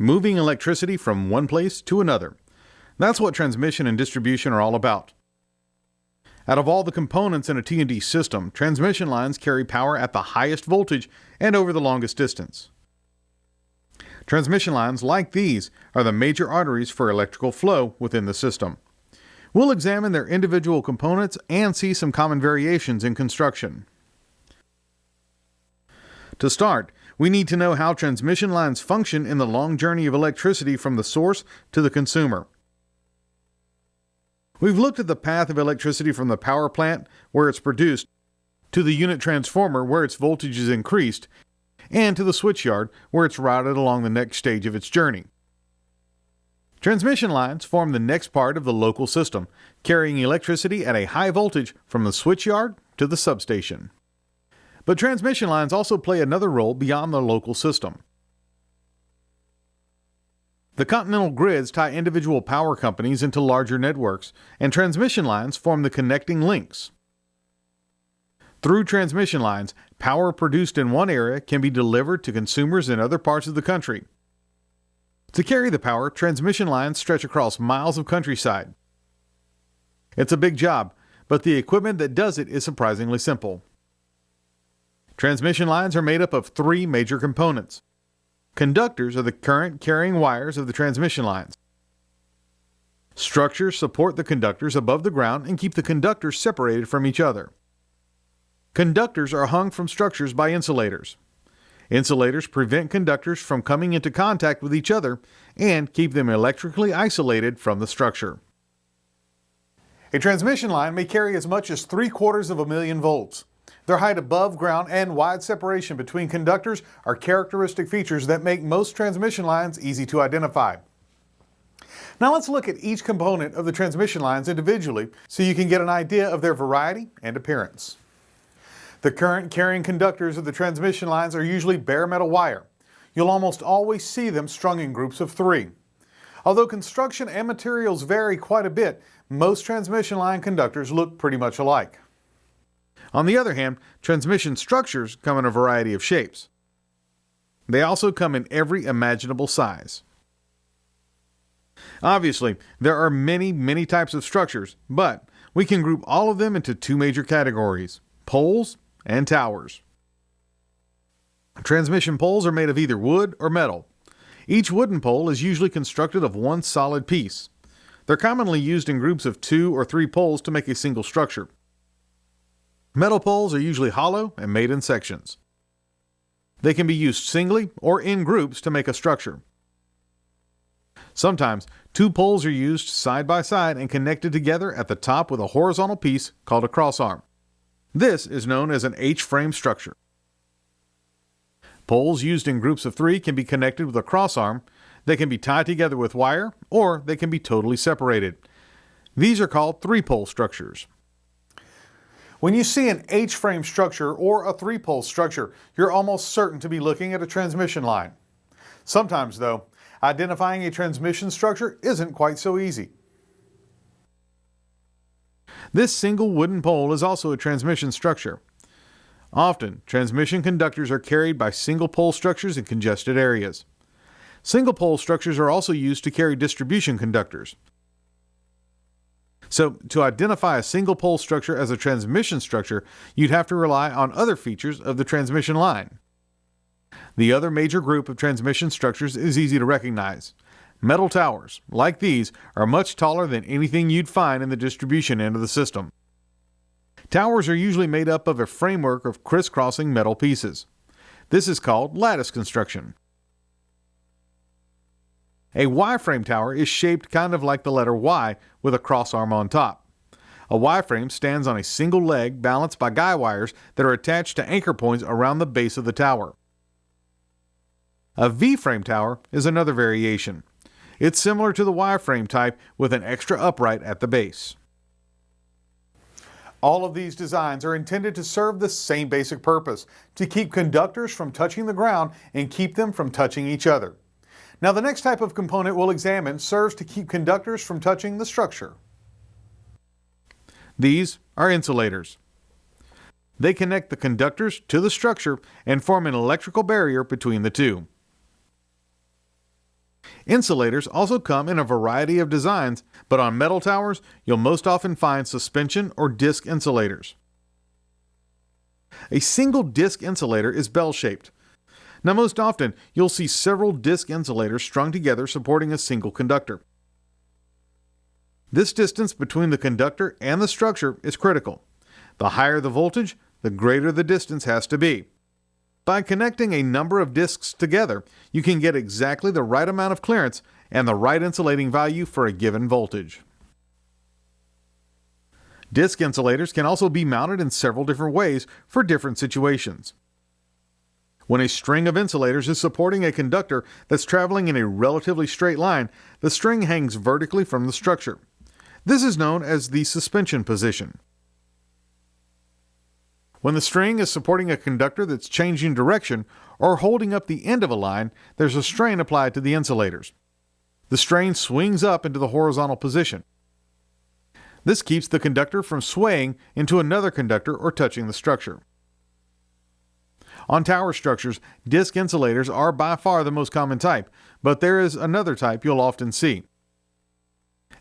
moving electricity from one place to another. That's what transmission and distribution are all about. Out of all the components in a T&D system, transmission lines carry power at the highest voltage and over the longest distance. Transmission lines like these are the major arteries for electrical flow within the system. We'll examine their individual components and see some common variations in construction. To start, we need to know how transmission lines function in the long journey of electricity from the source to the consumer. We've looked at the path of electricity from the power plant, where it's produced, to the unit transformer, where its voltage is increased, and to the switchyard, where it's routed along the next stage of its journey. Transmission lines form the next part of the local system, carrying electricity at a high voltage from the switchyard to the substation. But transmission lines also play another role beyond the local system. The continental grids tie individual power companies into larger networks, and transmission lines form the connecting links. Through transmission lines, power produced in one area can be delivered to consumers in other parts of the country. To carry the power, transmission lines stretch across miles of countryside. It's a big job, but the equipment that does it is surprisingly simple. Transmission lines are made up of three major components. Conductors are the current-carrying wires of the transmission lines. Structures support the conductors above the ground and keep the conductors separated from each other. Conductors are hung from structures by insulators. Insulators prevent conductors from coming into contact with each other and keep them electrically isolated from the structure. A transmission line may carry as much as 750,000 volts. Their height above ground and wide separation between conductors are characteristic features that make most transmission lines easy to identify. Now let's look at each component of the transmission lines individually so you can get an idea of their variety and appearance. The current-carrying conductors of the transmission lines are usually bare metal wire. You'll almost always see them strung in groups of 3. Although construction and materials vary quite a bit, most transmission line conductors look pretty much alike. On the other hand, transmission structures come in a variety of shapes. They also come in every imaginable size. Obviously, there are many types of structures, but we can group all of them into 2 major categories: poles and towers. Transmission poles are made of either wood or metal. Each wooden pole is usually constructed of one solid piece. They're commonly used in groups of 2 or 3 poles to make a single structure. Metal poles are usually hollow and made in sections. They can be used singly or in groups to make a structure. Sometimes 2 poles are used side by side and connected together at the top with a horizontal piece called a crossarm. This is known as an H-frame structure. Poles used in groups of 3 can be connected with a crossarm. They can be tied together with wire, or they can be totally separated. These are called 3-pole structures. When you see an H-frame structure or a 3-pole structure, you're almost certain to be looking at a transmission line. Sometimes, though, identifying a transmission structure isn't quite so easy. This single wooden pole is also a transmission structure. Often, transmission conductors are carried by single-pole structures in congested areas. Single-pole structures are also used to carry distribution conductors. So, to identify a single-pole structure as a transmission structure, you'd have to rely on other features of the transmission line. The other major group of transmission structures is easy to recognize. Metal towers, like these, are much taller than anything you'd find in the distribution end of the system. Towers are usually made up of a framework of crisscrossing metal pieces. This is called lattice construction. A Y-frame tower is shaped kind of like the letter Y with a crossarm on top. A Y-frame stands on a single leg balanced by guy wires that are attached to anchor points around the base of the tower. A V-frame tower is another variation. It's similar to the Y-frame type with an extra upright at the base. All of these designs are intended to serve the same basic purpose: to keep conductors from touching the ground and keep them from touching each other. Now, the next type of component we'll examine serves to keep conductors from touching the structure. These are insulators. They connect the conductors to the structure and form an electrical barrier between the two. Insulators also come in a variety of designs, but on metal towers, you'll most often find suspension or disc insulators. A single disc insulator is bell-shaped. Now, most often, you'll see several disc insulators strung together supporting a single conductor. This distance between the conductor and the structure is critical. The higher the voltage, the greater the distance has to be. By connecting a number of discs together, you can get exactly the right amount of clearance and the right insulating value for a given voltage. Disc insulators can also be mounted in several different ways for different situations. When a string of insulators is supporting a conductor that's traveling in a relatively straight line, the string hangs vertically from the structure. This is known as the suspension position. When the string is supporting a conductor that's changing direction or holding up the end of a line, there's a strain applied to the insulators. The strain swings up into the horizontal position. This keeps the conductor from swaying into another conductor or touching the structure. On tower structures, disc insulators are by far the most common type, but there is another type you'll often see.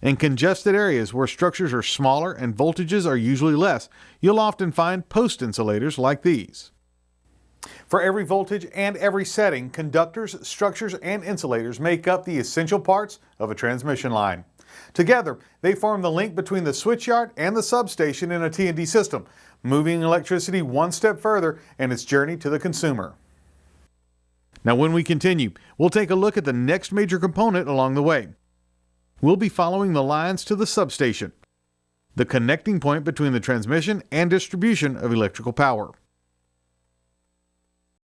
In congested areas where structures are smaller and voltages are usually less, you'll often find post insulators like these. For every voltage and every setting, conductors, structures, and insulators make up the essential parts of a transmission line. Together, they form the link between the switchyard and the substation in a T&D system, moving electricity one step further in its journey to the consumer. Now, when we continue, we'll take a look at the next major component along the way. We'll be following the lines to the substation, the connecting point between the transmission and distribution of electrical power.